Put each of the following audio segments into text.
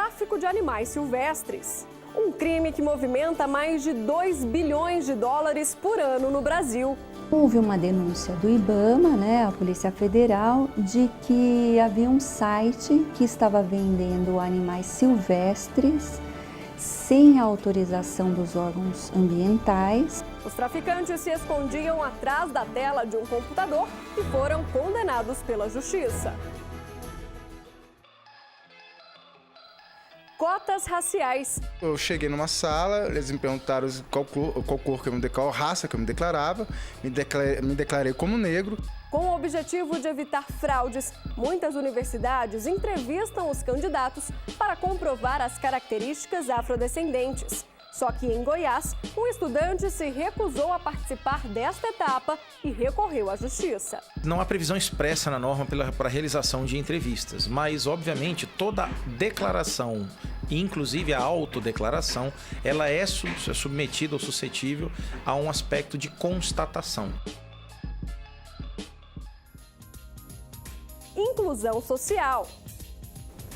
tráfico de animais silvestres. Um crime que movimenta mais de 2 bilhões de dólares por ano no Brasil. Houve uma denúncia do IBAMA, a Polícia Federal, de que havia um site que estava vendendo animais silvestres sem a autorização dos órgãos ambientais. Os traficantes se escondiam atrás da tela de um computador e foram condenados pela Justiça. Cotas raciais. Eu cheguei numa sala, eles me perguntaram qual cor que eu me declarava, qual raça que eu me declarava, me declarei como negro. Com o objetivo de evitar fraudes, muitas universidades entrevistam os candidatos para comprovar as características afrodescendentes. Só que em Goiás, um estudante se recusou a participar desta etapa e recorreu à Justiça. Não há previsão expressa na norma para a realização de entrevistas, mas, obviamente, toda declaração, inclusive a autodeclaração, ela é submetida ou suscetível a um aspecto de constatação. Inclusão social.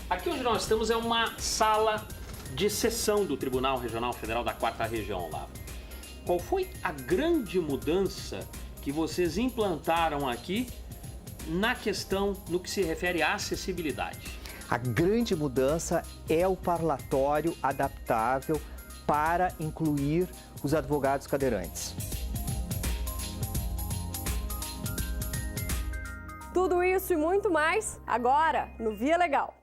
Aqui onde nós estamos é uma sala de sessão do Tribunal Regional Federal da 4ª Região lá. Qual foi a grande mudança que vocês implantaram aqui na questão no que se refere à acessibilidade? A grande mudança é o parlatório adaptável para incluir os advogados cadeirantes. Tudo isso e muito mais agora no Via Legal.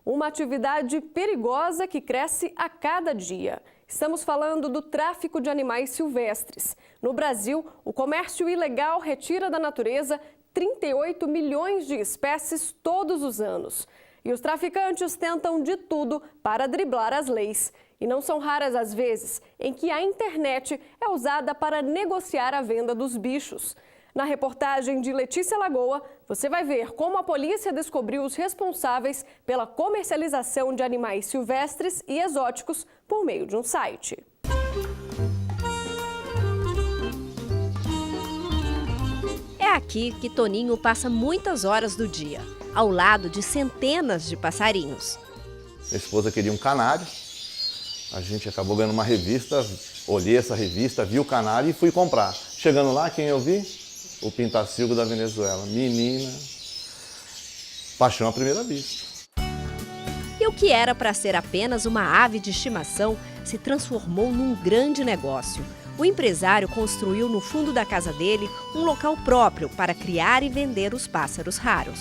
Uma atividade perigosa que cresce a cada dia. Estamos falando do tráfico de animais silvestres. No Brasil, o comércio ilegal retira da natureza 38 milhões de espécies todos os anos. E os traficantes tentam de tudo para driblar as leis. E não são raras as vezes em que a internet é usada para negociar a venda dos bichos. Na reportagem de Letícia Lagoa, você vai ver como a polícia descobriu os responsáveis pela comercialização de animais silvestres e exóticos por meio de um site. É aqui que Toninho passa muitas horas do dia, ao lado de centenas de passarinhos. Minha esposa queria um canário, a gente acabou ganhando uma revista, olhei essa revista, vi o canário e fui comprar. Chegando lá, quem eu vi? O pintacilgo da Venezuela. Menina, paixão à primeira vista. E o que era para ser apenas uma ave de estimação se transformou num grande negócio. O empresário construiu no fundo da casa dele um local próprio para criar e vender os pássaros raros.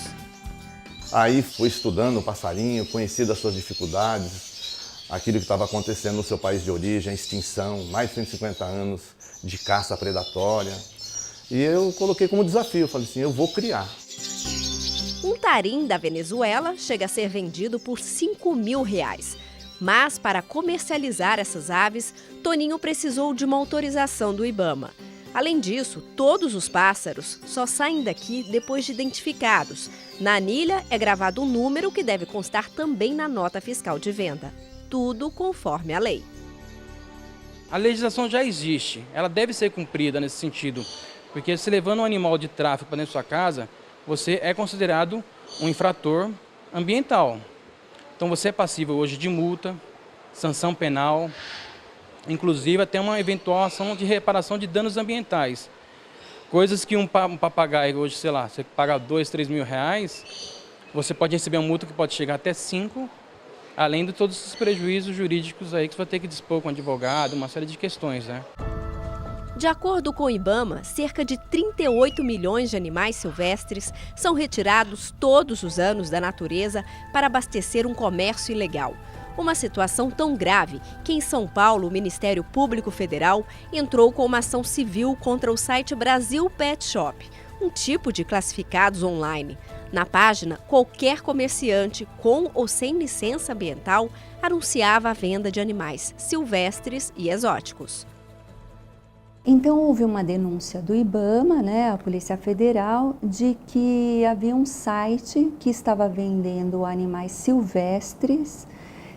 Aí fui estudando o passarinho, conheci das suas dificuldades, aquilo que estava acontecendo no seu país de origem, a extinção, mais de 150 anos de caça predatória. E eu coloquei como desafio, falei assim, eu vou criar. Um tarim da Venezuela chega a ser vendido por R$5.000. Mas para comercializar essas aves, Toninho precisou de uma autorização do IBAMA. Além disso, todos os pássaros só saem daqui depois de identificados. Na anilha é gravado um número que deve constar também na nota fiscal de venda. Tudo conforme a lei. A legislação já existe, ela deve ser cumprida nesse sentido. Porque se levando um animal de tráfico para dentro da sua casa, você é considerado um infrator ambiental. Então você é passível hoje de multa, sanção penal, inclusive até uma eventual ação de reparação de danos ambientais. Coisas que um papagaio hoje, sei lá, você paga R$2, R$3.000, você pode receber uma multa que pode chegar até 5, além de todos os prejuízos jurídicos aí que você vai ter que dispor com advogado, uma série de questões, né? De acordo com o IBAMA, cerca de 38 milhões de animais silvestres são retirados todos os anos da natureza para abastecer um comércio ilegal. Uma situação tão grave que em São Paulo o Ministério Público Federal entrou com uma ação civil contra o site Brasil Pet Shop, um tipo de classificados online. Na página, qualquer comerciante com ou sem licença ambiental anunciava a venda de animais silvestres e exóticos. Então houve uma denúncia do IBAMA, a Polícia Federal, de que havia um site que estava vendendo animais silvestres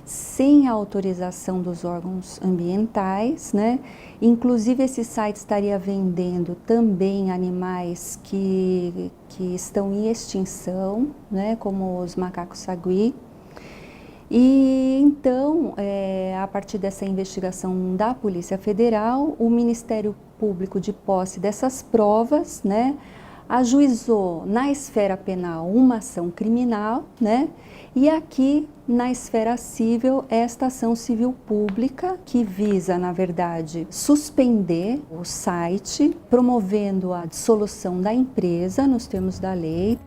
sem a autorização dos órgãos ambientais, né? Inclusive esse site estaria vendendo também animais que estão em extinção, né? Como os macacos sagui. E então, a partir dessa investigação da Polícia Federal, o Ministério Público, de posse dessas provas, né, ajuizou na esfera penal uma ação criminal, né, e aqui na esfera civil esta ação civil pública que visa, na verdade, suspender o site, promovendo a dissolução da empresa nos termos da lei.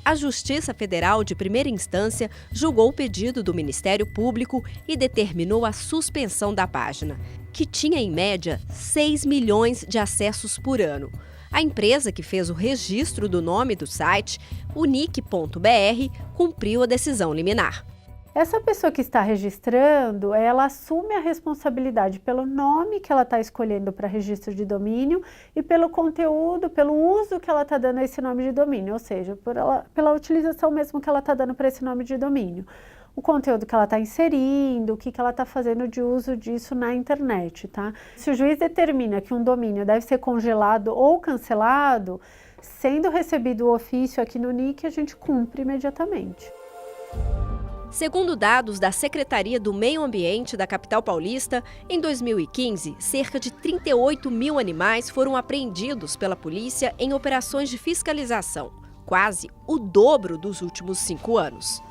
A Justiça Federal de primeira instância julgou o pedido do Ministério Público e determinou a suspensão da página, que tinha em média 6 milhões de acessos por ano. A empresa que fez o registro do nome do site, unique.br, cumpriu a decisão liminar. Essa pessoa que está registrando, ela assume a responsabilidade pelo nome que ela está escolhendo para registro de domínio e pelo conteúdo, pelo uso que ela está dando a esse nome de domínio, ou seja, pela utilização mesmo que ela está dando para esse nome de domínio. O conteúdo que ela está inserindo, o que ela está fazendo de uso disso na internet, tá? Se o juiz determina que um domínio deve ser congelado ou cancelado, sendo recebido o ofício aqui no NIC, a gente cumpre imediatamente. Segundo dados da Secretaria do Meio Ambiente da capital paulista, em 2015, cerca de 38 mil animais foram apreendidos pela polícia em operações de fiscalização, quase o dobro dos últimos 5 anos.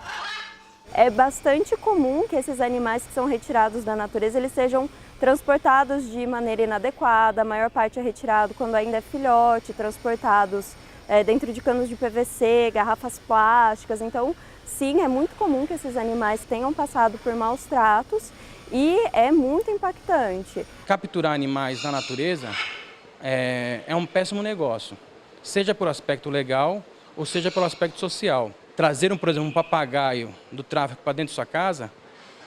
É bastante comum que esses animais que são retirados da natureza eles sejam transportados de maneira inadequada, a maior parte é retirado quando ainda é filhote, transportados dentro de canos de PVC, garrafas plásticas, então sim, é muito comum que esses animais tenham passado por maus tratos e é muito impactante. Capturar animais na natureza é um péssimo negócio, seja por aspecto legal ou seja pelo aspecto social. Trazer, por exemplo, um papagaio do tráfico para dentro de sua casa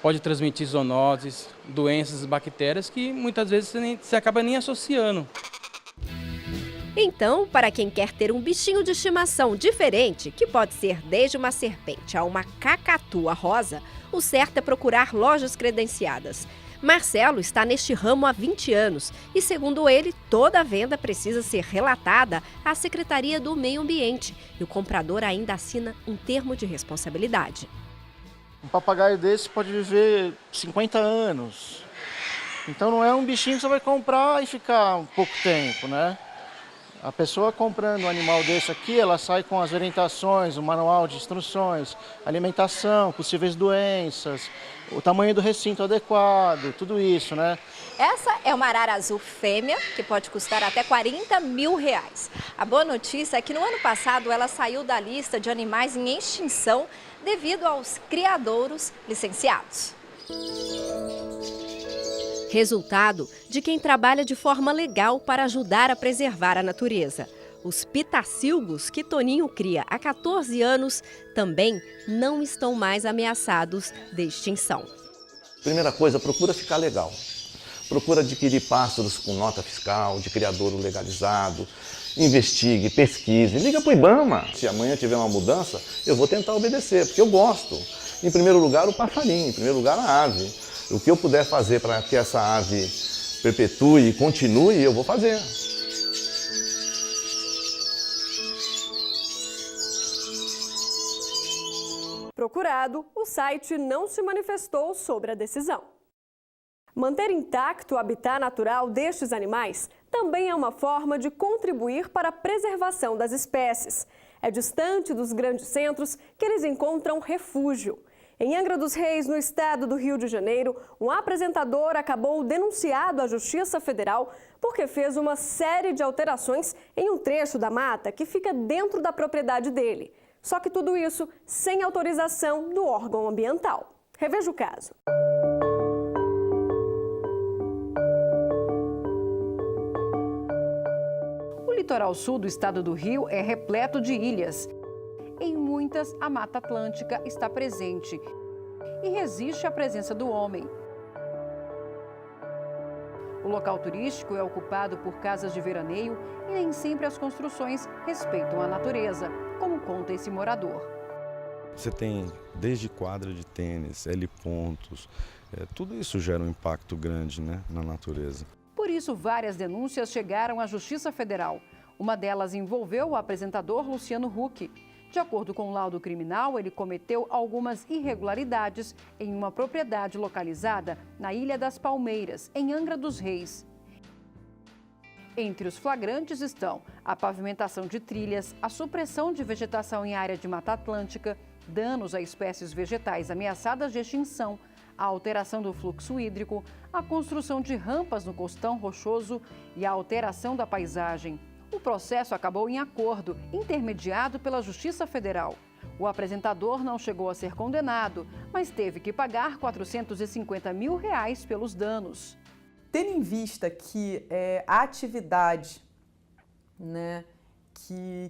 pode transmitir zoonoses, doenças, bactérias que muitas vezes você acaba nem associando. Então, para quem quer ter um bichinho de estimação diferente, que pode ser desde uma serpente a uma cacatua rosa, o certo é procurar lojas credenciadas. Marcelo está neste ramo há 20 anos e, segundo ele, toda venda precisa ser relatada à Secretaria do Meio Ambiente e o comprador ainda assina um termo de responsabilidade. Um papagaio desse pode viver 50 anos, então não é um bichinho que você vai comprar e ficar um pouco tempo, né? A pessoa comprando um animal desse aqui, ela sai com as orientações, o manual de instruções, alimentação, possíveis doenças, o tamanho do recinto adequado, tudo isso, né? Essa é uma arara azul fêmea, que pode custar até R$40 mil. A boa notícia é que no ano passado ela saiu da lista de animais em extinção devido aos criadouros licenciados. Resultado de quem trabalha de forma legal para ajudar a preservar a natureza. Os pitacilgos que Toninho cria há 14 anos também não estão mais ameaçados de extinção. Primeira coisa, procura ficar legal. Procura adquirir pássaros com nota fiscal, de criadouro legalizado. Investigue, pesquise, liga para o IBAMA. Se amanhã tiver uma mudança, eu vou tentar obedecer, porque eu gosto. Em primeiro lugar, o passarinho, em primeiro lugar, a ave. O que eu puder fazer para que essa ave perpetue e continue, eu vou fazer. Procurado, o site não se manifestou sobre a decisão. Manter intacto o habitat natural destes animais também é uma forma de contribuir para a preservação das espécies. É distante dos grandes centros que eles encontram refúgio. Em Angra dos Reis, no estado do Rio de Janeiro, um apresentador acabou denunciado à Justiça Federal porque fez uma série de alterações em um trecho da mata que fica dentro da propriedade dele. Só que tudo isso sem autorização do órgão ambiental. Reveja o caso. O litoral sul do estado do Rio é repleto de ilhas. Em muitas, a Mata Atlântica está presente e resiste à presença do homem. O local turístico é ocupado por casas de veraneio e nem sempre as construções respeitam a natureza, como conta esse morador. Você tem desde quadra de tênis, helipontos, tudo isso gera um impacto grande, né, na natureza. Por isso, várias denúncias chegaram à Justiça Federal. Uma delas envolveu o apresentador Luciano Huck. De acordo com o laudo criminal, ele cometeu algumas irregularidades em uma propriedade localizada na Ilha das Palmeiras, em Angra dos Reis. Entre os flagrantes estão a pavimentação de trilhas, a supressão de vegetação em área de Mata Atlântica, danos a espécies vegetais ameaçadas de extinção, a alteração do fluxo hídrico, a construção de rampas no costão rochoso e a alteração da paisagem. O processo acabou em acordo, intermediado pela Justiça Federal. O apresentador não chegou a ser condenado, mas teve que pagar R$ 450 mil pelos danos. Tendo em vista que a atividade, né,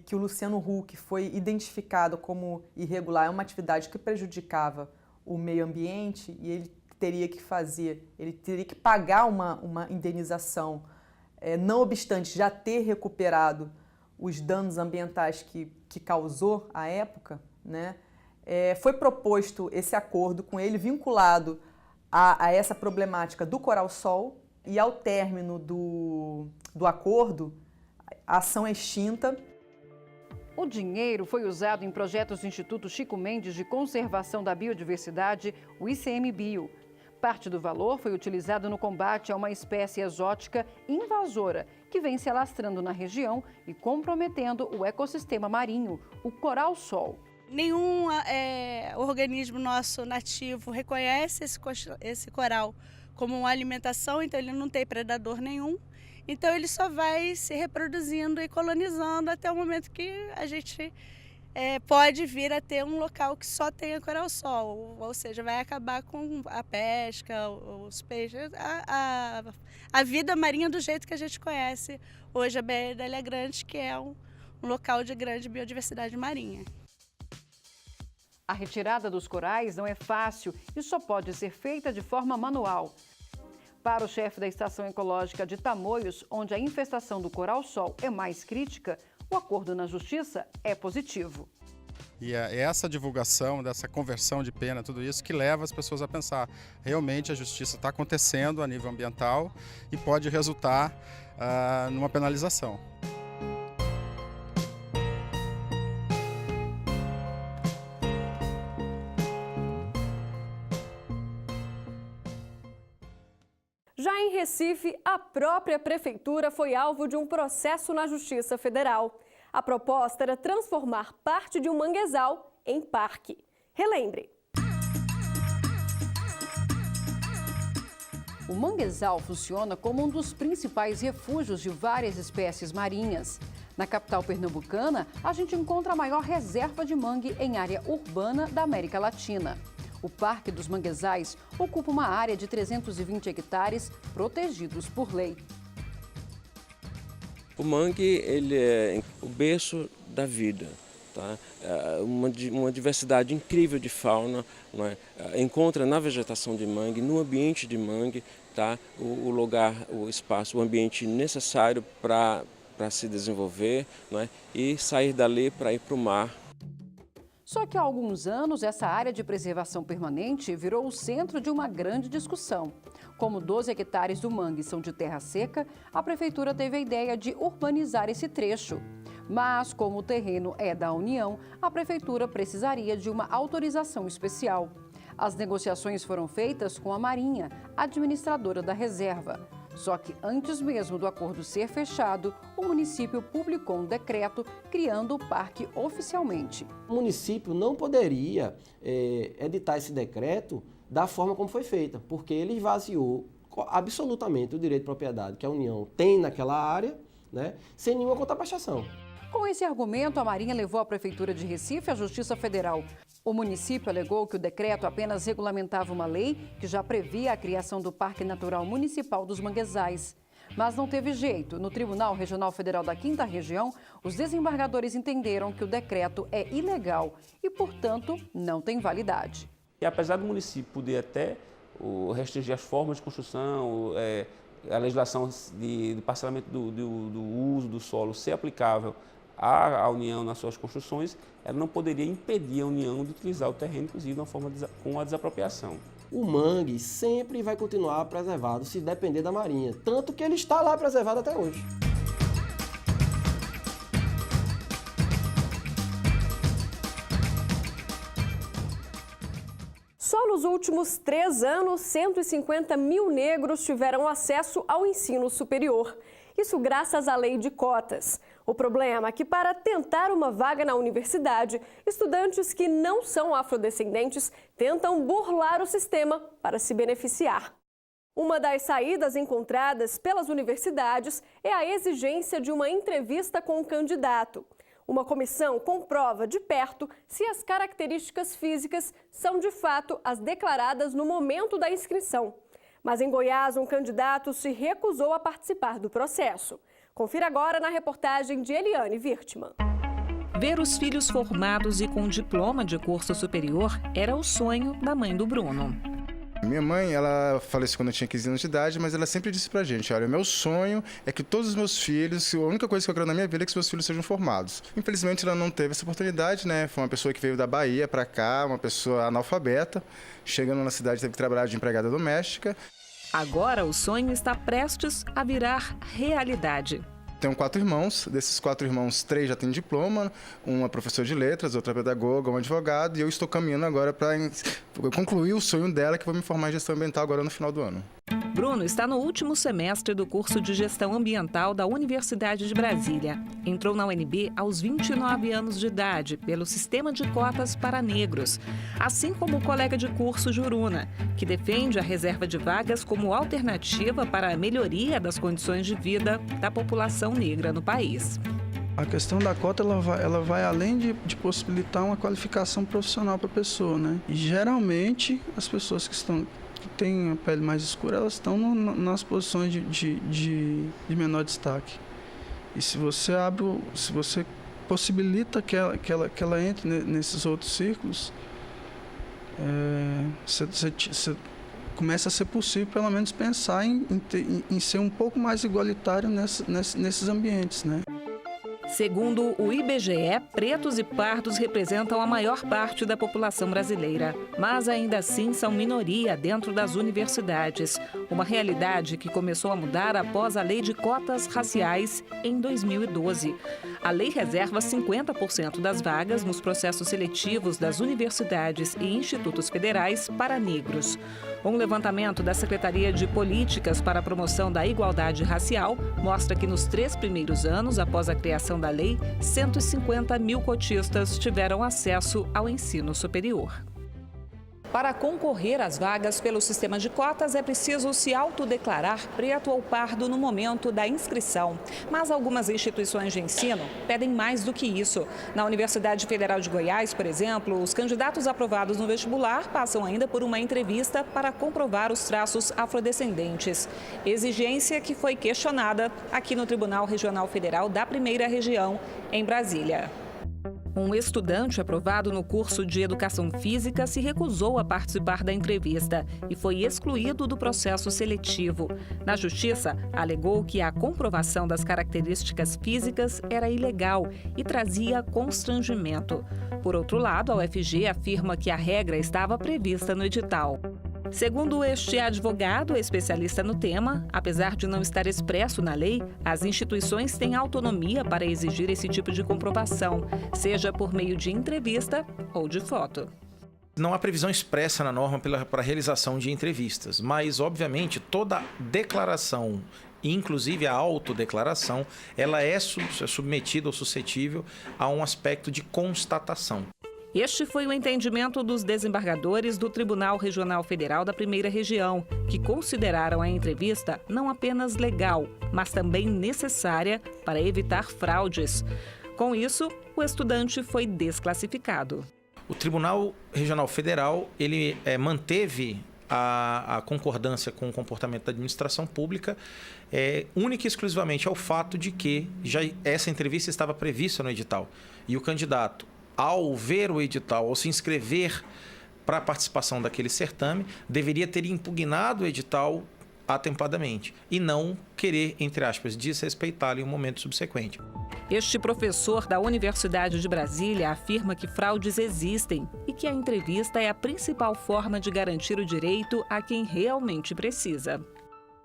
que o Luciano Huck foi identificado como irregular, é uma atividade que prejudicava o meio ambiente e ele teria que pagar uma indenização, não obstante já ter recuperado os danos ambientais que causou à época, né? Foi proposto esse acordo com ele vinculado a essa problemática do coral-sol e ao término do acordo, a ação é extinta. O dinheiro foi usado em projetos do Instituto Chico Mendes de Conservação da Biodiversidade, o ICMBio. Parte do valor foi utilizado no combate a uma espécie exótica invasora que vem se alastrando na região e comprometendo o ecossistema marinho, o coral-sol. Nenhum organismo nosso nativo reconhece esse coral como uma alimentação, então ele não tem predador nenhum. Então ele só vai se reproduzindo e colonizando até o momento que a gente pode vir a ter um local que só tenha coral-sol, ou seja, vai acabar com a pesca, os peixes, a vida marinha do jeito que a gente conhece hoje a Baía da Ilha Grande, que é um local de grande biodiversidade marinha. A retirada dos corais não é fácil e só pode ser feita de forma manual. Para o chefe da Estação Ecológica de Tamoios, onde a infestação do coral-sol é mais crítica, o acordo na Justiça é positivo. E é essa divulgação, dessa conversão de pena, tudo isso que leva as pessoas a pensar, realmente a justiça está acontecendo a nível ambiental e pode resultar numa penalização. Já em Recife, a própria prefeitura foi alvo de um processo na Justiça Federal. A proposta era transformar parte de um manguezal em parque. Relembre. O manguezal funciona como um dos principais refúgios de várias espécies marinhas. Na capital pernambucana, a gente encontra a maior reserva de mangue em área urbana da América Latina. O Parque dos Manguezais ocupa uma área de 320 hectares protegidos por lei. O mangue, ele é o berço da vida, tá? Uma diversidade incrível de fauna, não é? Encontra na vegetação de mangue, no ambiente de mangue, tá? O lugar, o espaço, o ambiente necessário para se desenvolver, não é? E sair dali para ir para o mar. Só que há alguns anos, essa área de preservação permanente virou o centro de uma grande discussão. Como 12 hectares do mangue são de terra seca, a prefeitura teve a ideia de urbanizar esse trecho. Mas, como o terreno é da União, a prefeitura precisaria de uma autorização especial. As negociações foram feitas com a Marinha, administradora da reserva. Só que antes mesmo do acordo ser fechado, o município publicou um decreto criando o parque oficialmente. O município não poderia editar esse decreto da forma como foi feita, porque ele esvaziou absolutamente o direito de propriedade que a União tem naquela área, né, sem nenhuma contraprestação. Com esse argumento, a Marinha levou a Prefeitura de Recife à Justiça Federal. O município alegou que o decreto apenas regulamentava uma lei que já previa a criação do Parque Natural Municipal dos Manguezais. Mas não teve jeito. No Tribunal Regional Federal da 5ª Região, os desembargadores entenderam que o decreto é ilegal e, portanto, não tem validade. E apesar do município poder até restringir as formas de construção, a legislação de parcelamento do uso do solo ser aplicável a União, nas suas construções, ela não poderia impedir a União de utilizar o terreno, inclusive, com a desapropriação. O mangue sempre vai continuar preservado se depender da Marinha, tanto que ele está lá preservado até hoje. Só nos últimos 3 anos, 150 mil negros tiveram acesso ao ensino superior. Isso graças à lei de cotas. O problema é que, para tentar uma vaga na universidade, estudantes que não são afrodescendentes tentam burlar o sistema para se beneficiar. Uma das saídas encontradas pelas universidades é a exigência de uma entrevista com o candidato. Uma comissão comprova de perto se as características físicas são de fato as declaradas no momento da inscrição. Mas em Goiás, um candidato se recusou a participar do processo. Confira agora na reportagem de Eliane Wirtmann. Ver os filhos formados e com diploma de curso superior era o sonho da mãe do Bruno. Minha mãe, ela faleceu quando eu tinha 15 anos de idade, mas ela sempre disse pra gente, olha, o meu sonho é que todos os meus filhos, a única coisa que eu quero na minha vida é que os meus filhos sejam formados. Infelizmente, ela não teve essa oportunidade, né? Foi uma pessoa que veio da Bahia pra cá, uma pessoa analfabeta, chegando na cidade teve que trabalhar de empregada doméstica. Agora o sonho está prestes a virar realidade. Tenho 4 irmãos, desses 4 irmãos, 3 já têm diploma, uma professora de letras, outra pedagoga, um advogado, e eu estou caminhando agora para concluir o sonho dela, que vou me formar em gestão ambiental agora no final do ano. Bruno está no último semestre do curso de Gestão Ambiental da Universidade de Brasília. Entrou na UNB aos 29 anos de idade, pelo sistema de cotas para negros, assim como o colega de curso Juruna, que defende a reserva de vagas como alternativa para a melhoria das condições de vida da população negra no país. A questão da cota ela vai além de possibilitar uma qualificação profissional para a pessoa, né? E geralmente as pessoas que têm a pele mais escura, elas estão nas posições de menor destaque. E se você possibilita que ela entre nesses outros círculos, começa a ser possível, pelo menos, pensar em ser um pouco mais igualitário nesses ambientes, né? Segundo o IBGE, pretos e pardos representam a maior parte da população brasileira, mas ainda assim são minoria dentro das universidades. Uma realidade que começou a mudar após a Lei de Cotas Raciais em 2012. A lei reserva 50% das vagas nos processos seletivos das universidades e institutos federais para negros. Um levantamento da Secretaria de Políticas para a Promoção da Igualdade Racial mostra que nos 3 primeiros anos após a criação da lei, 150 mil cotistas tiveram acesso ao ensino superior. Para concorrer às vagas pelo sistema de cotas, é preciso se autodeclarar preto ou pardo no momento da inscrição. Mas algumas instituições de ensino pedem mais do que isso. Na Universidade Federal de Goiás, por exemplo, os candidatos aprovados no vestibular passam ainda por uma entrevista para comprovar os traços afrodescendentes. Exigência que foi questionada aqui no Tribunal Regional Federal da Primeira Região, em Brasília. Um estudante aprovado no curso de Educação Física se recusou a participar da entrevista e foi excluído do processo seletivo. Na Justiça, alegou que a comprovação das características físicas era ilegal e trazia constrangimento. Por outro lado, a UFG afirma que a regra estava prevista no edital. Segundo este advogado, especialista no tema, apesar de não estar expresso na lei, as instituições têm autonomia para exigir esse tipo de comprovação, seja por meio de entrevista ou de foto. Não há previsão expressa na norma para a realização de entrevistas, mas, obviamente, toda declaração, inclusive a autodeclaração, ela é submetida ou suscetível a um aspecto de constatação. Este foi o entendimento dos desembargadores do Tribunal Regional Federal da Primeira Região, que consideraram a entrevista não apenas legal, mas também necessária para evitar fraudes. Com isso, o estudante foi desclassificado. O Tribunal Regional Federal ele manteve a concordância com o comportamento da administração pública única e exclusivamente ao fato de que essa entrevista estava prevista no edital. E o candidato, ao ver o edital, ao se inscrever para a participação daquele certame, deveria ter impugnado o edital atempadamente e não querer, entre aspas, desrespeitá-lo em um momento subsequente. Este professor da Universidade de Brasília afirma que fraudes existem e que a entrevista é a principal forma de garantir o direito a quem realmente precisa.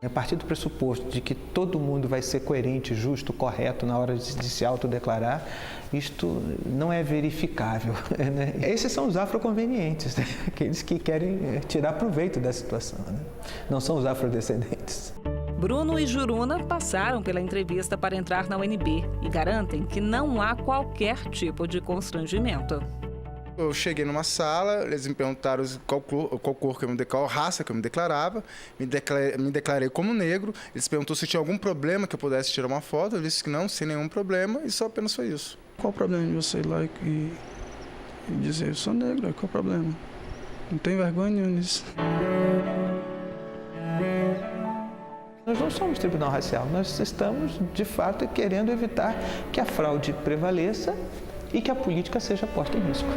A partir do pressuposto de que todo mundo vai ser coerente, justo, correto na hora de se autodeclarar, isto não é verificável. Né? Esses são os afroconvenientes, né? Aqueles que querem tirar proveito da situação, né? Não são os afrodescendentes. Bruno e Juruna passaram pela entrevista para entrar na UNB e garantem que não há qualquer tipo de constrangimento. Eu cheguei numa sala, eles me perguntaram qual cor que eu me declarava, qual raça que eu me declarava, me declarei como negro, eles perguntaram se tinha algum problema que eu pudesse tirar uma foto, eu disse que não, sem nenhum problema, e só apenas foi isso. Qual o problema de você ir lá e dizer, eu sou negro, qual o problema? Não tem vergonha nenhuma nisso. Nós não somos tribunal racial, nós estamos, de fato, querendo evitar que a fraude prevaleça e que a política seja posta em risco.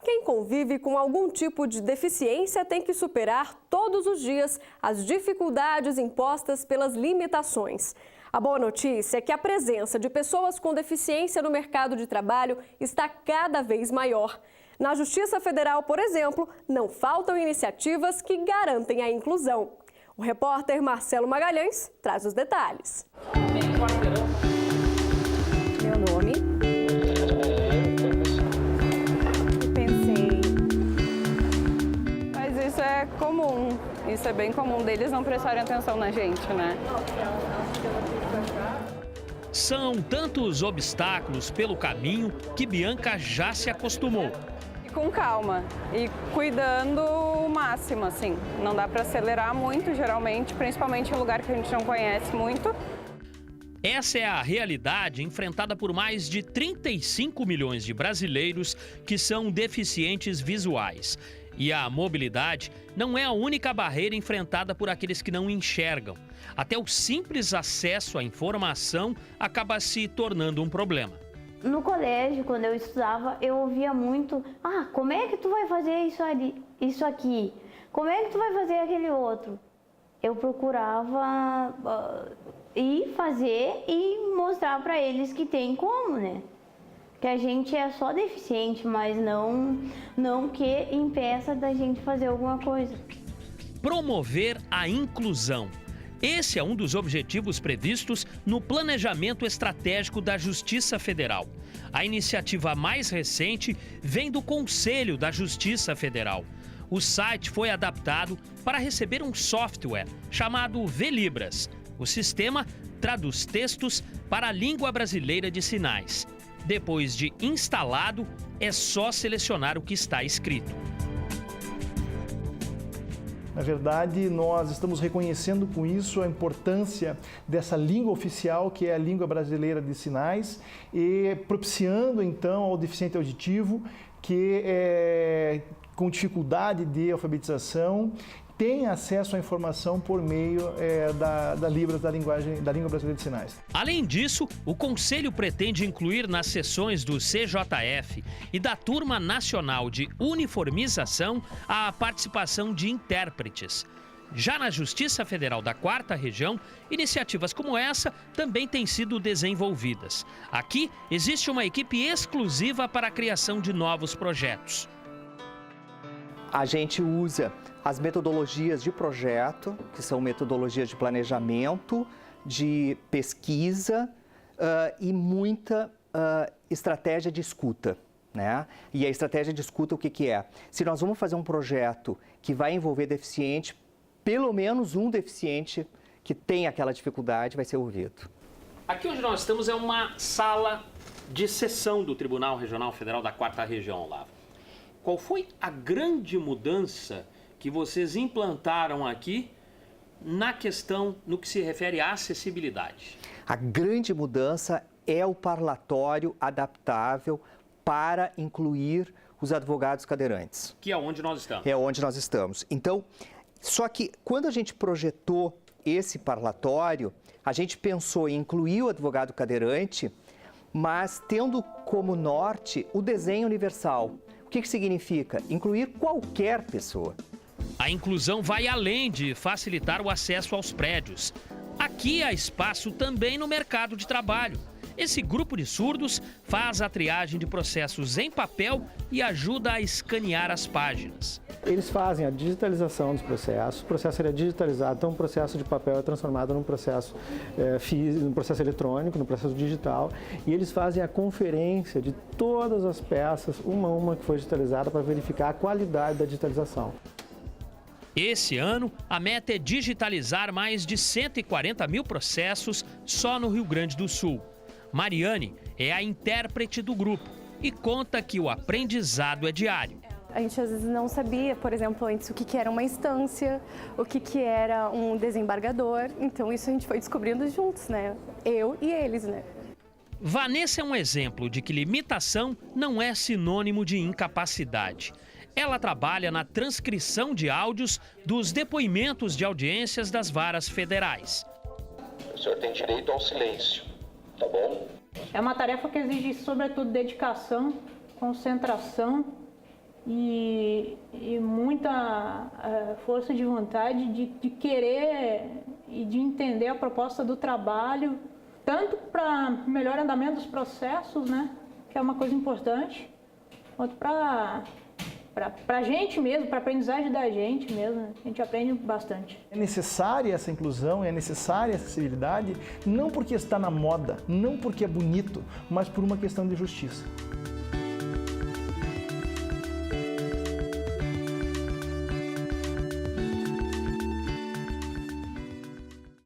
Quem convive com algum tipo de deficiência tem que superar todos os dias as dificuldades impostas pelas limitações. A boa notícia é que a presença de pessoas com deficiência no mercado de trabalho está cada vez maior. Na Justiça Federal, por exemplo, não faltam iniciativas que garantem a inclusão. O repórter Marcelo Magalhães traz os detalhes. Meu nome. Pensei. Mas isso é comum. Isso é bem comum deles não prestarem atenção na gente, né? São tantos obstáculos pelo caminho que Bianca já se acostumou. Com calma e cuidando o máximo, assim. Não dá para acelerar muito, geralmente, principalmente em lugar que a gente não conhece muito. Essa é a realidade enfrentada por mais de 35 milhões de brasileiros que são deficientes visuais. E a mobilidade não é a única barreira enfrentada por aqueles que não enxergam. Até o simples acesso à informação acaba se tornando um problema. No colégio, quando eu estudava, eu ouvia muito: ah, como é que tu vai fazer isso aqui? Como é que tu vai fazer aquele outro? Eu procurava ir fazer e mostrar para eles que tem como, né? Que a gente é só deficiente, mas não que impeça da gente fazer alguma coisa. Promover a inclusão. Esse é um dos objetivos previstos no Planejamento Estratégico da Justiça Federal. A iniciativa mais recente vem do Conselho da Justiça Federal. O site foi adaptado para receber um software chamado Velibras. O sistema traduz textos para a língua brasileira de sinais. Depois de instalado, é só selecionar o que está escrito. Na verdade, nós estamos reconhecendo com isso a importância dessa língua oficial, que é a língua brasileira de sinais, e propiciando então ao deficiente auditivo que com dificuldade de alfabetização tem acesso à informação por meio da Libras, da língua brasileira de sinais. Além disso, o Conselho pretende incluir nas sessões do CJF e da Turma Nacional de Uniformização a participação de intérpretes. Já na Justiça Federal da 4ª Região, iniciativas como essa também têm sido desenvolvidas. Aqui existe uma equipe exclusiva para a criação de novos projetos. A gente usa as metodologias de projeto, que são metodologias de planejamento, de pesquisa e muita estratégia de escuta, né? E a estratégia de escuta, o que é? Se nós vamos fazer um projeto que vai envolver deficiente, pelo menos um deficiente que tem aquela dificuldade vai ser ouvido. Aqui onde nós estamos é uma sala de sessão do Tribunal Regional Federal da 4ª Região, Olavo. Qual foi a grande mudança que vocês implantaram aqui na questão no que se refere à acessibilidade? A grande mudança é o parlatório adaptável para incluir os advogados cadeirantes. Que é onde nós estamos. É onde nós estamos. Então, só que quando a gente projetou esse parlatório, a gente pensou em incluir o advogado cadeirante, mas tendo como norte o desenho universal. O que significa? Incluir qualquer pessoa. A inclusão vai além de facilitar o acesso aos prédios. Aqui há espaço também no mercado de trabalho. Esse grupo de surdos faz a triagem de processos em papel e ajuda a escanear as páginas. Eles fazem a digitalização dos processos, o processo é digitalizado, então o processo de papel é transformado num processo físico, num processo eletrônico, num processo digital, e eles fazem a conferência de todas as peças, uma a uma que foi digitalizada, para verificar a qualidade da digitalização. Esse ano, a meta é digitalizar mais de 140 mil processos só no Rio Grande do Sul. Mariane é a intérprete do grupo e conta que o aprendizado é diário. A gente às vezes não sabia, por exemplo, antes o que era uma instância, o que era um desembargador. Então isso a gente foi descobrindo juntos, né? Eu e eles, né? Vanessa é um exemplo de que limitação não é sinônimo de incapacidade. Ela trabalha na transcrição de áudios dos depoimentos de audiências das varas federais. O senhor tem direito ao silêncio, tá bom? É uma tarefa que exige, sobretudo, dedicação, concentração e muita força de vontade de querer e de entender a proposta do trabalho, tanto para melhor andamento dos processos, né, que é uma coisa importante, quanto para a gente mesmo, para a aprendizagem da gente mesmo. A gente aprende bastante. É necessária essa inclusão, é necessária essa acessibilidade, não porque está na moda, não porque é bonito, mas por uma questão de justiça.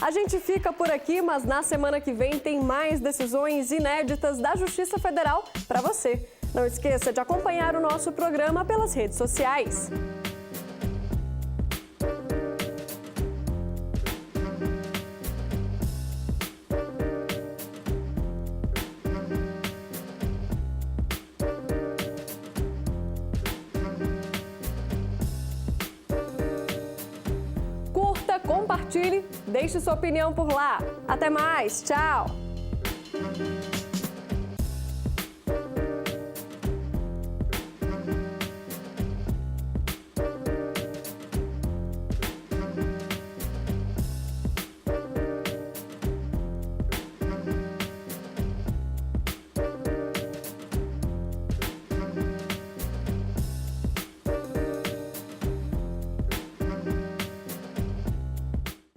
A gente fica por aqui, mas na semana que vem tem mais decisões inéditas da Justiça Federal para você. Não esqueça de acompanhar o nosso programa pelas redes sociais. Curta, compartilhe, deixe sua opinião por lá. Até mais, tchau!